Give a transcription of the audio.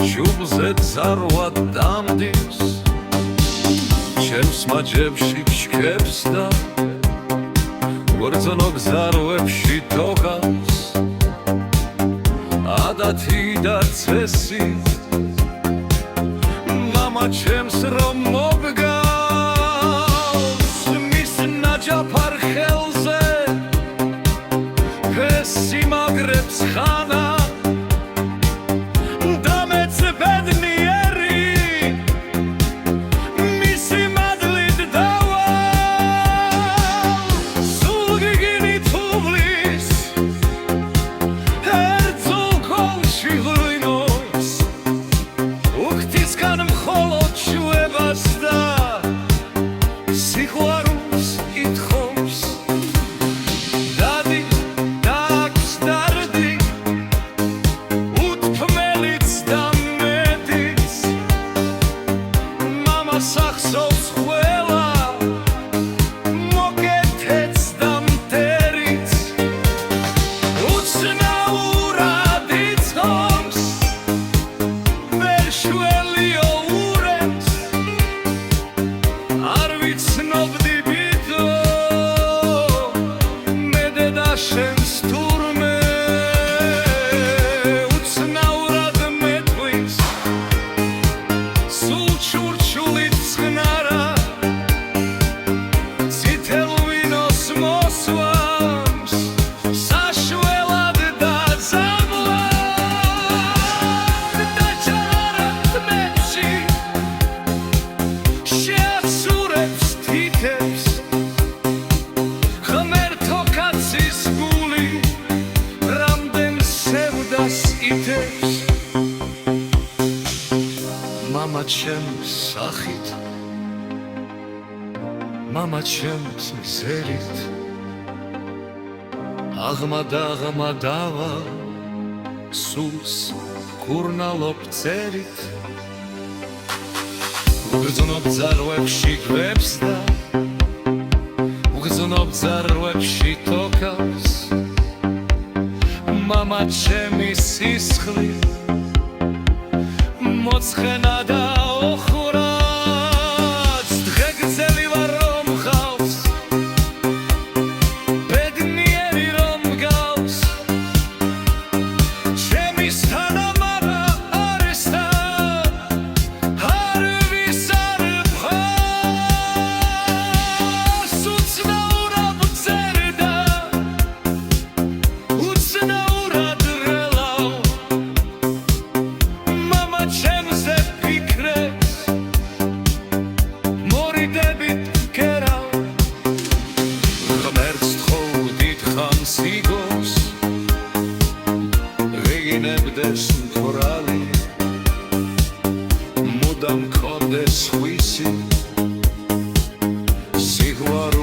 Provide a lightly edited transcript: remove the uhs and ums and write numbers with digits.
ჯუბზე ძარვა დამდის ჩემს მაჯებში ჩქებს და ვერძნო გზარვებში თოხას ადათი და წესი მამა ჩემს რომ მოგგავს მის ნაჯაფარ ხელზე ფესი მაგრებს ხანა Mama ჩემს სახით Mama ჩემს მზერით აღმადავა სულს კურნალობ წერით უგრძნობ ძარღვებში გვებს და უგრძნობ ძარღვებში თოქავს Mama ჩემი სისხლი მოცხენა და ოხრაც დღეგრძელი ვარ რომ ხავს ბედნიერი რომ გავს ჩემი სტანამარა არესთა არ ვის არ ფხავს უცნაურად წერდა უცნაურად რელავ Mama ჩემზე ფიქრებს მორიდებით გერავ ღმერთს თხოვდით ხანს იგოს ვიგინებდეს მთვრალი მუდამ მქონდეს ხვისი სიღვარულო